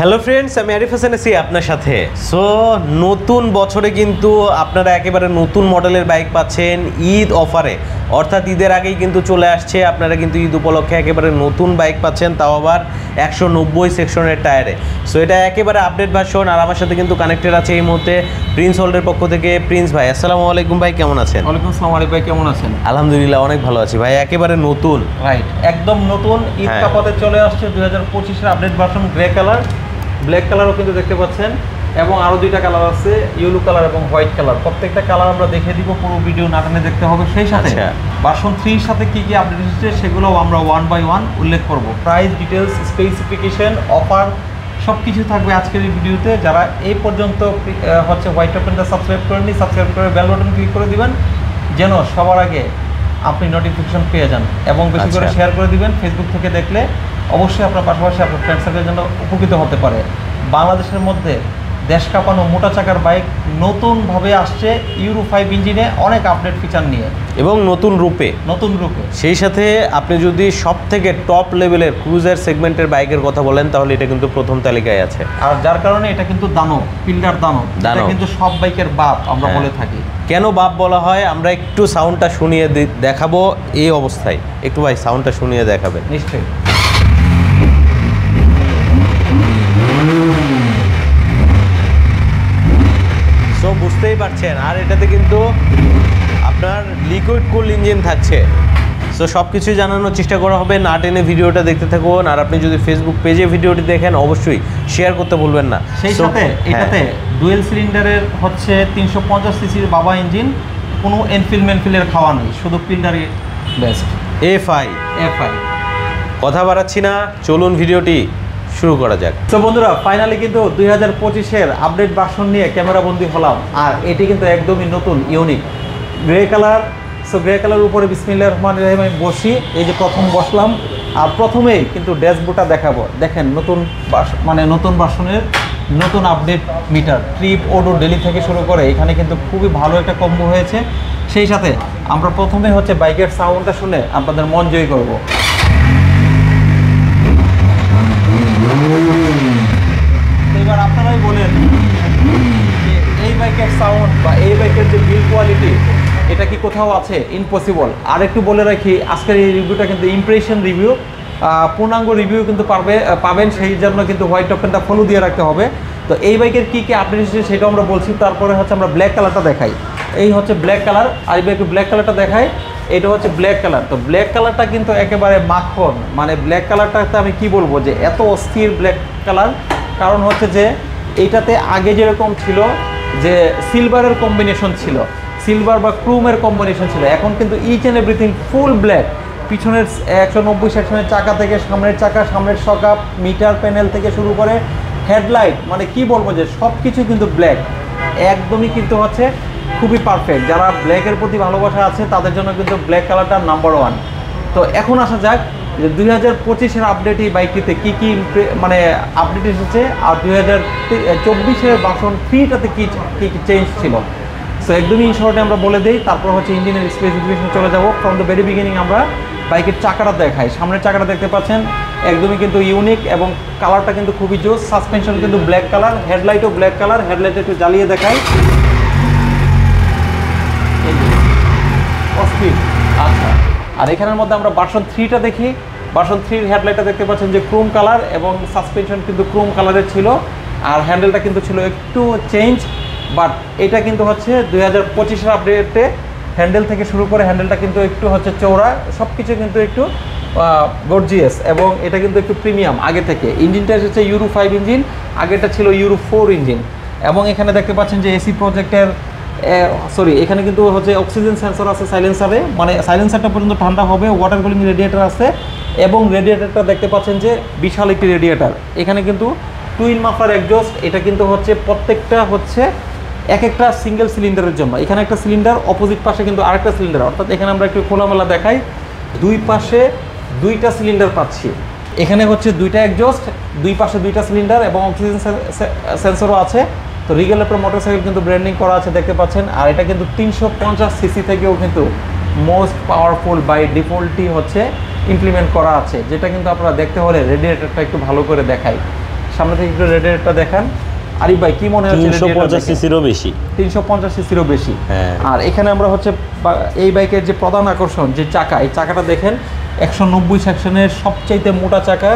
Hello friends, আমি আরিফ হাসান আছি আপনার সাথে। সো নতুন বছরে কিন্তু আপনারা একেবারে নতুন মডেলের বাইক পাচ্ছেন ঈদ অফারে, অর্থাৎ ঈদের আগেই কিন্তু চলে আসছে। আপনারা কিন্তু ঈদ উপলক্ষে একেবারে নতুন বাইক পাচ্ছেন, তাও আবার 190 সেকশনের টায়ারে। সো এটা একেবারে আপডেট ভার্সন। আর আমার সাথে কিন্তু কানেক্টেড আছে এই মুহূর্তে প্রিন্স হোল্ডের পক্ষ থেকে প্রিন্স ভাই। আসসালামু আলাইকুম ভাই, কেমন আছেন? ওয়ালাইকুম আসসালাম আরিফ ভাই, কেমন আছেন? আলহামদুলিল্লাহ, অনেক ভালো আছি ভাই। একেবারে নতুন, রাইট, একদম নতুন ঈদ কাপাতে চলে আসছে 2025-এর update version grey colour, black কালারও কিন্তু দেখতে পাচ্ছেন, এবং আরও দুইটা কালার আছে, ইয়েলো কালার এবং হোয়াইট কালার। প্রত্যেকটা কালার আমরা দেখে দিব, পুরো ভিডিও না টেনে দেখতে হবে। সেই সাথে ভার্সন 3-এর সাথে কী কী আপডেট এসেছে সেগুলোও আমরা ওয়ান বাই ওয়ান উল্লেখ করব। প্রাইস ডিটেলস, স্পেসিফিকেশন, অফার সব কিছু থাকবে আজকের এই ভিডিওতে। যারা এই পর্যন্ত হোয়াইট ওপেনটা সাবস্ক্রাইব করেননি, সাবস্ক্রাইব করে বেল বাটন ক্লিক করে দিবেন, যেন সবার আগে আপনি নোটিফিকেশন পেয়ে যান, এবং বেশি করে শেয়ার করে দিবেন। ফেসবুক থেকে দেখলে অবশ্যই আপনার পাশাপাশি আপনার ফ্রেন্ড সার্কেলের জন্য উপকৃত হতে পারে। বাংলাদেশের মধ্যে দেশ কাঁপানো মোটা চাকার বাইক নতুনভাবে আসছে ইউরো 5 ইঞ্জিনে, অনেক আপডেট ফিচার নিয়ে এবং নতুন রূপে। সেই সাথে আপনি যদি সব থেকে টপ লেভেলের ক্রুজার সেগমেন্টের বাইকের কথা বলেন, তাহলে এটা কিন্তু প্রথম তালিকায় আছে। আর যার কারণে এটা কিন্তু দানব, পিল্ডার দানব, এটা কিন্তু সব বাইকের বাপ আমরা বলে থাকি। কেন বাপ বলা হয় আমরা একটু সাউন্ডটা শুনিয়ে দেখাবো। এই অবস্থায় একটু ভাই সাউন্ডটা শুনিয়ে দেখাবেন। নিশ্চয়ই। সো বুঝতেই পারছেন, আর এটাতে কিন্তু আপনার লিকুইড কুল ইঞ্জিন থাকছে। সো সব কিছুই জানানোর চেষ্টা করা হবে, না টেনে ভিডিওটা দেখতে থাকুন। আর আপনি যদি ফেসবুক পেজে ভিডিওটি দেখেন, অবশ্যই শেয়ার করতে ভুলবেন না। সেই সাথে এটাতে ডুয়েল সিলিন্ডারের হচ্ছে 350 সিসির বাবা ইঞ্জিন, কোনো এনফিলের খাওয়া নেই, শুধু পিল্ডারই বেস্ট। এফআই এফআই কথা বাড়াচ্ছি না, চলুন ভিডিওটি শুরু করা যাক। তো বন্ধুরা, ফাইনালি কিন্তু 2025-এর আপডেট ভার্সন নিয়ে ক্যামেরা বন্দি হলাম। আর এটি কিন্তু একদমই নতুন, unique grey colour. So grey colour উপরে বিসমিল্লাহির রহমানির রহিম আমি বসি, এই যে প্রথম বসলাম। আর প্রথমেই কিন্তু ড্যাশবোর্ডটা দেখাবো। দেখেন নতুন নতুন ভার্সনের নতুন update meter, trip, odo, daily থেকে শুরু করে এখানে কিন্তু খুবই ভালো একটা কম্বো হয়েছে। সেই সাথে আমরা প্রথমে হচ্ছে বাইকের সাউন্ডটা শুনে আপনাদের মন জয় করবো। এবার আপনারাই বলেন যে এই বাইকের সাউন্ড বা এই বাইকের যে বিল্ড কোয়ালিটি, এটা কি কোথাও আছে? ইম্পসিবল। আর একটু বলে রাখি, আজকের এই রিভিউটা কিন্তু ইমপ্রেশন রিভিউ, পূর্ণাঙ্গ রিভিউ কিন্তু পাবেন। সেই জন্য কিন্তু হোয়াইট ওপেনটা ফলো দিয়ে রাখতে হবে। তো এই বাইকের কী কী আপডেট এসেছে সেটাও আমরা বলছি। তারপরে হচ্ছে আমরা ব্ল্যাক কালারটা দেখাই। এই হচ্ছে ব্ল্যাক কালার, আর এই বাইকের ব্ল্যাক কালারটা দেখাই। এটা হচ্ছে ব্ল্যাক কালার। তো ব্ল্যাক কালারটা কিন্তু একেবারে মাখন, ব্ল্যাক কালারটাতে আমি কি বলবো যে এত অস্থির ব্ল্যাক কালার। কারণ হচ্ছে যে এইটাতে আগে যেরকম ছিল যে সিলভারের কম্বিনেশন ছিল, সিলভার বা ক্রোমের কম্বিনেশন ছিল, এখন কিন্তু each and everything full black. পিছনের 190 সেকশনের চাকা থেকে সামনের চাকা, সামনের সকাপ, মিটার প্যানেল থেকে শুরু করে হেডলাইট, কি বলবো যে সব কিছু কিন্তু ব্ল্যাক, একদমই কিন্তু হচ্ছে খুবই পারফেক্ট। যারা ব্ল্যাকের প্রতি ভালোবাসা আছে তাদের জন্য কিন্তু ব্ল্যাক কালারটা নাম্বার 1। তো এখন আসা যাক যে 2025-এর আপডেট এই বাইকটিতে কী কী আপডেট এসেছে, আর 2024-এর ভার্সন 3টাতে কী কী চেঞ্জ ছিল। সো একদমই শর্টে আমরা বলে দিই, তারপর হচ্ছে ইঞ্জিনের স্পেসিফিকেশন চলে যাব। ফ্রম দ্য ভেরি বিগিনিং আমরা বাইকের চাকাটা দেখাই। সামনের চাকাটা দেখতে পাচ্ছেন একদমই কিন্তু ইউনিক, এবং কালারটা কিন্তু খুবই জোস। সাসপেনশন কিন্তু ব্ল্যাক কালার, হেডলাইটও ব্ল্যাক কালার। হেডলাইট একটু জ্বালিয়ে দেখাই। আচ্ছা, আর এখানের মধ্যে আমরা ভার্সন 3টা দেখি। ভার্সন 3-র হেডলাইটটা দেখতে পাচ্ছেন যে ক্রোম কালার, এবং সাসপেনশন কিন্তু ক্রোম কালারের ছিল, আর হ্যান্ডেলটা কিন্তু ছিল একটু চেঞ্জ। বাট এটা কিন্তু হচ্ছে 2025-এর আপডেটে হ্যান্ডেল থেকে শুরু করে হ্যান্ডেলটা কিন্তু একটু হচ্ছে চওড়া, সব কিছু কিন্তু একটু গর্জিয়াস, এবং এটা কিন্তু একটু প্রিমিয়াম আগে থেকে। ইঞ্জিনটা এসেছে ইউরো 5 ইঞ্জিন, আগেটা ছিল ইউরো 4 ইঞ্জিন। এবং এখানে দেখতে পাচ্ছেন যে এসি প্রজেক্টের এখানে কিন্তু হচ্ছে অক্সিজেন সেন্সর আছে সাইলেন্সারে, সাইলেন্সারটা পর্যন্ত ঠান্ডা হবে। ওয়াটার কুলিং রেডিয়েটার আছে, এবং রেডিয়েটারটা দেখতে পাচ্ছেন যে বিশাল একটি রেডিয়েটার। এখানে কিন্তু টুইন মাফলার এক্সজস্ট, এটা কিন্তু হচ্ছে প্রত্যেকটা হচ্ছে এক একটা সিঙ্গেল সিলিন্ডারের জন্য। এখানে একটা সিলিন্ডার, অপোজিট পাশে কিন্তু আরেকটা সিলিন্ডার, অর্থাৎ এখানে আমরা একটু খোলামেলা দেখাই, দুই পাশে দুইটা সিলিন্ডার পাচ্ছি। এখানে হচ্ছে দুইটা এক্সজস্ট, দুই পাশে দুইটা সিলিন্ডার, এবং অক্সিজেন সেন্সরও আছে। তো রিগেলের মোটরসাইকেল কিন্তু ব্র্যান্ডিং করা আছে দেখতে পাচ্ছেন। আর এটা কিন্তু 350 সিসি থেকেও কিন্তু মোস্ট পাওয়ারফুল বাই ডিফল্টই হচ্ছে ইমপ্লিমেন্ট করা আছে, যেটা কিন্তু আপনারা দেখতে হলে রেডিয়েটরটা একটু ভালো করে দেখাই। সামনে থেকে একটু রেডিয়েটরটা দেখান। আরিফ ভাই কি মনে হচ্ছে? 350 সিসিরও বেশি, 350 সিসিরও বেশি। হ্যাঁ। আর এখানে আমরা হচ্ছে এই বাইকের যে প্রধান আকর্ষণ যে চাকা, এই চাকাটা দেখেন 190 সেকশনের সবচাইতে মোটা চাকা,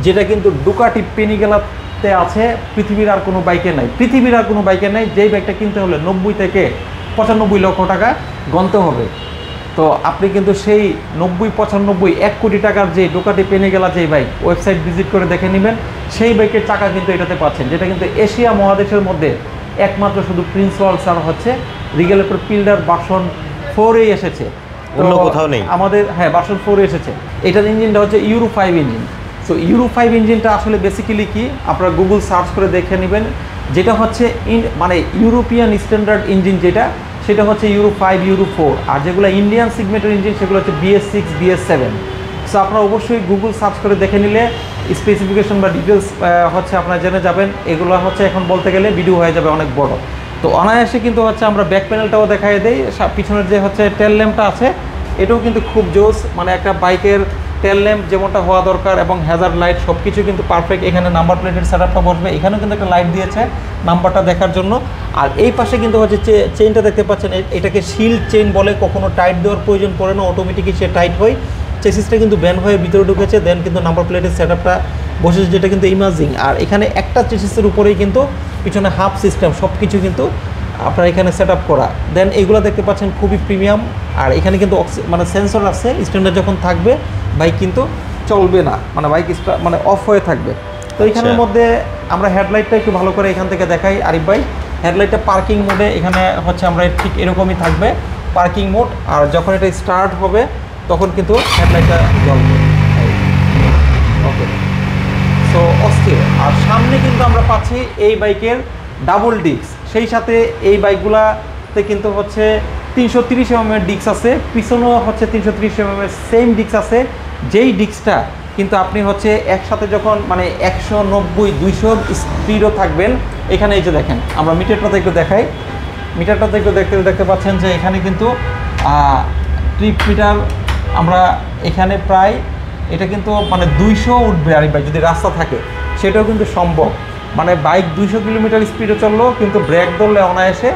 যেটা কিন্তু ডুকাটি পেনিগেলাতে আছে, পৃথিবীর আর কোনো বাইকে নাই, পৃথিবীর আর কোনো বাইকে নাই। যেই বাইকটা কিনতে হলে 90 থেকে 95 লক্ষ টাকা গণতে হবে। তো আপনি কিন্তু সেই 90, 95, 1 কোটি টাকার যে ডুকাটি পেনিগেলা যেই বাইক, ওয়েবসাইট ভিজিট করে দেখে নেবেন, সেই বাইকের চাকা কিন্তু এটাতে পাচ্ছেন, যেটা কিন্তু এশিয়া মহাদেশের মধ্যে একমাত্র শুধু প্রিন্স ওয়ার্ল্ডস আর হচ্ছে রিগেলের পিল্ডার ভার্সন 4 এসেছে, অন্য কোথাও নেই আমাদের। হ্যাঁ, ভার্সন 4 এসেছে। এটার ইঞ্জিনটা হচ্ছে ইউরো 5 ইঞ্জিন। সো ইউরো 5 ইঞ্জিনটা আসলে বেসিক্যালি কি, আপনারা গুগল সার্চ করে দেখে নেবেন, যেটা হচ্ছে মানে ইউরোপিয়ান স্ট্যান্ডার্ড ইঞ্জিন যেটা, সেটা হচ্ছে ইউরো 5, ইউরো 4। আর যেগুলো ইন্ডিয়ান সিগমেন্টের ইঞ্জিন সেগুলো হচ্ছে BS6, BS7। সো আপনারা অবশ্যই গুগল সার্চ করে দেখে নিলে স্পেসিফিকেশন বা ডিটেলস হচ্ছে আপনারা জেনে যাবেন। এগুলো হচ্ছে এখন বলতে গেলে ভিডিও হয়ে যাবে অনেক বড়। তো অনায়াসে কিন্তু হচ্ছে আমরা ব্যাক প্যানেলটাও দেখাই দেই, পিছনের যে হচ্ছে টেল ল্যাম্পটা আছে এটাও কিন্তু খুব জোস, মানে একটা বাইকের টেল ল্যাম্প যেমনটা হওয়া দরকার এবং হ্যাজার্ড লাইট সব কিছু কিন্তু পারফেক্ট। এখানে নাম্বার প্লেটের সেটআপটা বসবে, এখানেও কিন্তু একটা লাইট দিয়েছে নাম্বারটা দেখার জন্য। আর এই পাশে কিন্তু হচ্ছে চেইনটা দেখতে পাচ্ছেন, এটাকে শিল্ড চেইন বলে, কখনো টাইট দেওয়ার প্রয়োজন পড়ে না, অটোমেটিকই সে টাইট হয়। চেসিসটা কিন্তু ব্যান হয়ে ভিতরে ঢুকেছে, দেন কিন্তু নাম্বার প্লেটের সেটআপটা বসেছে, যেটা কিন্তু ইমাজিং। আর এখানে একটা চেসিসের উপরেই কিন্তু পিছনে হাফ সিস্টেম সব কিছু কিন্তু আপনারা এখানে সেট আপ করা। দেন এইগুলো দেখতে পাচ্ছেন খুবই প্রিমিয়াম। আর এখানে কিন্তু মানে সেন্সর আছে, স্ট্যান্ডার্ড যখন থাকবে বাইক কিন্তু চলবে না, মানে বাইক মানে অফ হয়ে থাকবে। তো এখানের মধ্যে আমরা হেডলাইটটা একটু ভালো করে এখান থেকে দেখাই আরিফ ভাই। হেডলাইটটা পার্কিং মোডে এখানে হচ্ছে আমরা ঠিক এরকমই থাকবে পার্কিং মোড। আর যখন এটা স্টার্ট হবে তখন কিন্তু হেডলাইটটা জ্বলবে। ওকে, সো অস্থির। আর সামনে কিন্তু আমরা পাচ্ছি এই বাইকের ডাবল ডিস্ক, সেই সাথে এই বাইকগুলাতে কিন্তু হচ্ছে 330 mm ডিস্ক আছে, পিছনেও হচ্ছে 330 mm সেম ডিস্ক আছে। যেই ডিস্কটা কিন্তু আপনি হচ্ছে একসাথে যখন মানে 190, 200 স্পিডও থাকবেন। এখানে এই যে দেখেন, আমরা মিটারটাতে একটু দেখাই, মিটারটাতে একটু দেখতে পাচ্ছেন যে এখানে কিন্তু ট্রিপ মিটার আমরা এখানে প্রায় এটা কিন্তু মানে 200 উঠবে আরিফ ভাই, যদি রাস্তা থাকে সেটাও কিন্তু সম্ভব। মানে বাইক 200 কিলোমিটার স্পিডে চললেও কিন্তু ব্রেক ধরলে অনায়াসে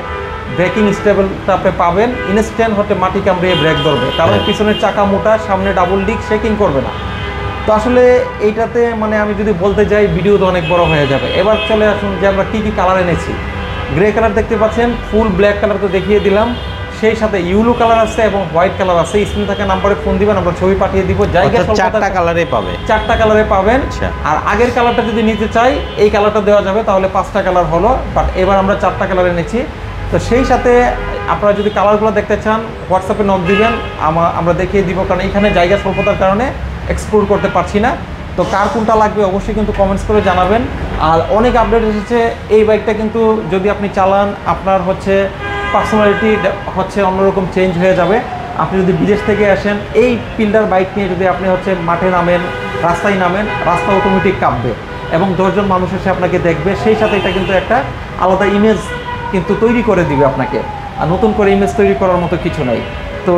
ব্রেকিং স্টেবলটা আপনি পাবেন, ইনস্ট্যান্ট হচ্ছে মাটি কামড়িয়ে ব্রেক ধরবে, কারণ পিছনের চাকা মোটা, সামনে ডাবল ডিস্ক, শেকিং করবে না। তো আসলে এইটাতে মানে আমি যদি বলতে যাই ভিডিও তো অনেক বড় হয়ে যাবে। এবার চলে আসুন যে আমরা কী কী কালার এনেছি। গ্রে কালার দেখতে পাচ্ছেন, ফুল ব্ল্যাক কালার তো দেখিয়ে দিলাম, সেই সাথে ইউলো কালার আছে এবং হোয়াইট কালার আছে। স্ক্রিনে থাকা নাম্বারে ফোন দিবেন, আমরা ছবি পাঠিয়ে দিব। জায়গা 4টা কালারে পাবে, 4টা কালারে পাবেন। আর আগের কালারটা যদি নিতে চাই এই কালারটা দেওয়া যাবে, তাহলে 5টা কালার হলো, বাট এবার আমরা 4টা কালার এনেছি। তো সেই সাথে আপনারা যদি কালারগুলো দেখতে চান হোয়াটসঅ্যাপে নক দিবেন, আমরা দেখিয়ে দিব, কারণ এখানে জায়গা স্বল্পতার কারণে এক্সপ্লোর করতে পারছি না। তো কার কোনটা লাগবে অবশ্যই কিন্তু কমেন্টস করে জানাবেন। আর অনেক আপডেট এসেছে, এই বাইকটা কিন্তু যদি আপনি চালান আপনার হচ্ছে পার্সোনালিটি হচ্ছে অন্যরকম চেঞ্জ হয়ে যাবে। আপনি যদি বিদেশ থেকে আসেন এই পিল্ডার বাইক নিয়ে যদি আপনি হচ্ছে মাঠে নামেন, রাস্তায় নামেন, রাস্তা অটোমেটিক কাঁপবে এবং 10 জন মানুষ এসে আপনাকে দেখবে। সেই সাথে এটা কিন্তু একটা আলাদা ইমেজ কিন্তু তৈরি করে দিবে আপনাকে, আর নতুন করে ইমেজ তৈরি করার মতো কিছু নাই। তো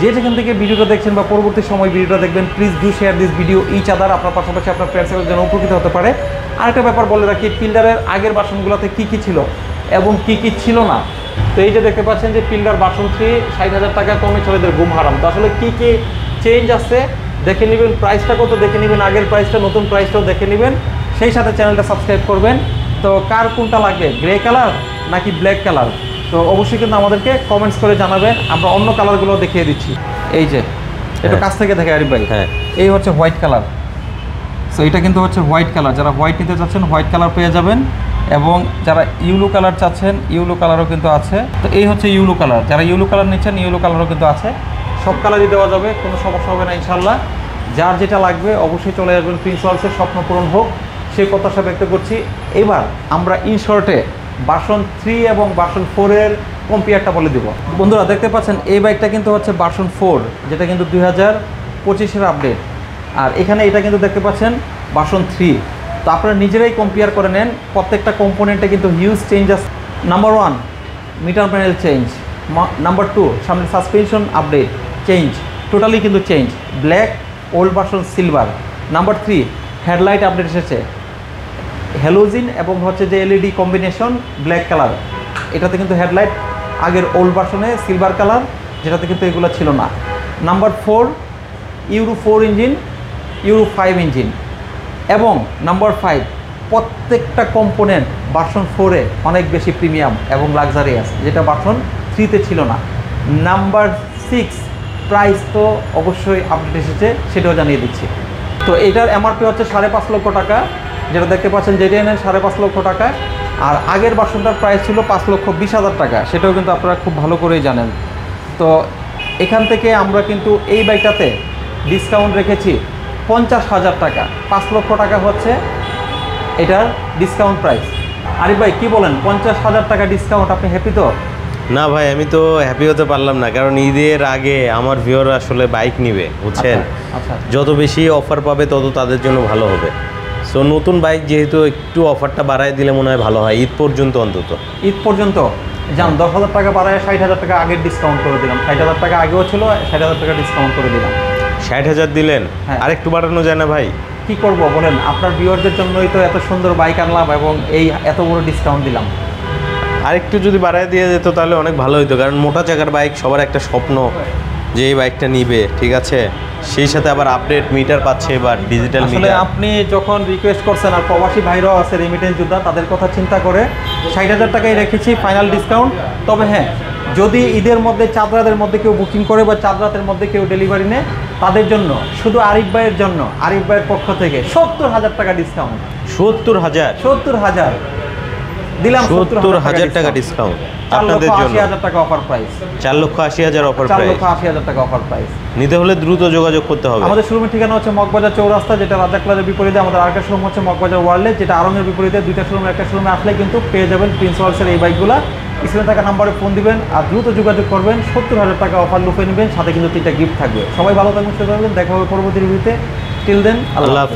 যে যেখান থেকে ভিডিওটা দেখছেন বা পরবর্তী সময় ভিডিওটা দেখবেন, please do share this video each other, আপনার পাশাপাশি আপনার ফ্রেন্ডসের জন্য উপকৃত হতে পারে। আরেকটা ব্যাপার বলে রাখি, পিল্ডারের আগের ভার্সনগুলোতে কী কী ছিল এবং কী কী ছিল না। তো এই যে দেখতে পাচ্ছেন যে পিল্ডার ভার্সন 3 60,000 টাকা কমে ছেলেদের ঘুম হারাম। তো আসলে কী কী চেঞ্জ আছে দেখে নেবেন, প্রাইসটা কত দেখে নেবেন, আগের প্রাইসটা নতুন প্রাইসটাও দেখে নেবেন, সেই সাথে চ্যানেলটা সাবস্ক্রাইব করবেন। তো কার কোনটা লাগবে, গ্রে কালার নাকি ব্ল্যাক কালার, তো অবশ্যই কিন্তু আমাদেরকে কমেন্টস করে জানাবেন, আমরা অন্য কালারগুলো দেখিয়ে দিচ্ছি। এই যে একটু কাছ থেকে দেখে আরিফ ভাই, এই হচ্ছে হোয়াইট কালার। সো এটা কিন্তু হচ্ছে হোয়াইট কালার, যারা হোয়াইট নিতে চাচ্ছেন হোয়াইট কালার পেয়ে যাবেন, এবং যারা ইউলো কালার চাচ্ছেন ইউলো কালারও কিন্তু আছে। তো এই হচ্ছে ইউলো কালার, যারা ইউলো কালার নিচ্ছেন ইউলো কালারও কিন্তু আছে, সব কালারই দেওয়া যাবে, কোনো সমস্যা হবে না ইনশাল্লাহ। যার যেটা লাগবে অবশ্যই চলে আসবেন, প্রিন্স ওয়ার্ল্ডসের স্বপ্ন পূরণ হোক সেই প্রত্যাশা ব্যক্ত করছি। এবার আমরা ইন শর্টে ভার্সন 3 এবং ভার্সন 4-এর কম্পেয়ারটা বলে দেব। বন্ধুরা দেখতে পাচ্ছেন এই বাইকটা কিন্তু হচ্ছে ভার্সন 4, যেটা কিন্তু 2025-এর আপডেট। আর এখানে এটা কিন্তু দেখতে পাচ্ছেন ভার্সন 3। তো আপনারা নিজেরাই কম্পেয়ার করে নেন, প্রত্যেকটা কম্পোনেন্টে কিন্তু হিউজ চেঞ্জ আছে। Number 1 metre panel change, number 2 সামনে সাসপেনশন আপডেট চেঞ্জ, টোটালি কিন্তু change, black old version silver. Number 3 headlight update এসেছে, হ্যালোজিন এবং হচ্ছে যে এলইডি কম্বিনেশন ব্ল্যাক কালার। এটাতে কিন্তু হেডলাইট আগের ওল্ড ভার্সনে সিলভার কালার, যেটাতে কিন্তু এগুলো ছিল না। Number 4 euro 4 engine, euro 5 engine, এবং নাম্বার 5 প্রত্যেকটা কম্পোনেন্ট ভার্সন 4-এ অনেক বেশি প্রিমিয়াম এবং লাক্সারিয়াস, যেটা ভার্সন 3-তে ছিল না। নাম্বার 6 প্রাইস তো অবশ্যই আপডেট এসেছে, সেটাও জানিয়ে দিচ্ছি। তো এটার এমআরপি হচ্ছে 5.5 লক্ষ টাকা, যেটা দেখতে পাচ্ছেন জেডিএনের 5.5 লক্ষ টাকা। আর আগের ভার্সনটার প্রাইস ছিল 5,20,000 টাকা, সেটাও কিন্তু আপনারা খুব ভালো করেই জানেন। তো এখান থেকে আমরা কিন্তু এই বাইকটাতে ডিসকাউন্ট রেখেছি 50,000 টাকা। 5 লক্ষ টাকা হচ্ছে এটার ডিসকাউন্ট প্রাইস। আরিফ ভাই কি বলেন, 50,000 টাকা ডিসকাউন্ট, আপনি হ্যাপি তো? না ভাই, আমি তো হ্যাপি হতে পারলাম না, কারণ ঈদের আগে আমার ভিউয়ার আসলে বাইক নিবে, বুঝছেন। আচ্ছা, যত বেশি অফার পাবে তত তাদের জন্য ভালো হবে। সো নতুন বাইক যেহেতু একটু অফারটা বাড়ায় দিলে মনে হয় ভালো হয়, ঈদ পর্যন্ত অন্তত। ঈদ পর্যন্ত যান, 10,000 টাকা বাড়ায় 60,000 টাকা আগের ডিসকাউন্ট করে দিলাম। 60,000 টাকা আগেও ছিল, 60,000 টাকা ডিসকাউন্ট করে দিলাম। 60,000 দিলেন, হ্যাঁ। আর একটু বাড়ানো যায় না ভাই? কি করব বলেন, আপনার ভিউয়ারদের জন্যই তো এত সুন্দর বাইক আনলাম এবং এই এত বড় ডিসকাউন্ট দিলাম। আর একটু যদি বাড়ায় দিয়ে যেত তাহলে অনেক ভালো হতো, কারণ মোটা চাকার বাইক সবার একটা স্বপ্ন যে এই বাইকটা নিবে, ঠিক আছে। সেই সাথে আবার আপডেট মিটার পাচ্ছে বা ডিজিটাল আসলে মিটার। আপনি যখন রিকোয়েস্ট করছেন, আর প্রবাসী ভাইরাও আছে রেমিটেন্স যোদ্ধা, তাদের কথা চিন্তা করে 60,000 টাকায় রেখেছি ফাইনাল ডিসকাউন্ট। তবে হ্যাঁ, যদি ঈদের মধ্যে চাঁদ রাতের মধ্যে কেউ বুকিং করে বা চাঁদ রাতের মধ্যে কেউ ডেলিভারি নেয়, তাদের জন্য শুধু আরিফ ভাইয়ের জন্য, আরিফ ভাইয়ের পক্ষ থেকে 70,000 টাকা ডিসকাউন্ট। 70,000 70,000 দিলাম, 70,000 টাকা ডিসকাউন্ট আপনাদের জন্য। 4,80,000 টাকা অফার প্রাইস। 4,80,000 offer price. 4,80,000 টাকা অফার প্রাইস। নিতে হলে দ্রুত যোগাযোগ করতে হবে। আমাদের শোরুমের ঠিকানা হচ্ছে মগবাজার চৌরাস্তা, যেটা রাজা ক্লাবের বিপরীতে। আমাদের আরেকটা শোরুম হচ্ছে মগবাজার ওয়ার্ল্ডে, যেটা আরঙের বিপরীতে। দুইটা শোরুম, একটা শোরুমে আসলে কিন্তু পেয়ে যাবেন প্রিন্স ওয়ার্ল্ডসের এই বাইকগুলো। স্ক্রিনে থাকা নাম্বারে ফোন দিবেন আর দ্রুত যোগাযোগ করবেন। 70,000 টাকা অফার লুফে নেবেন, সাথে কিন্তু 3টা গিফট থাকবে। সবাই ভালো থাকবেন, সুস্থ থাকবেন, দেখা হবে পরবর্তী রিভিউতে। টিল দেন, আল্লাহ হাফেজ।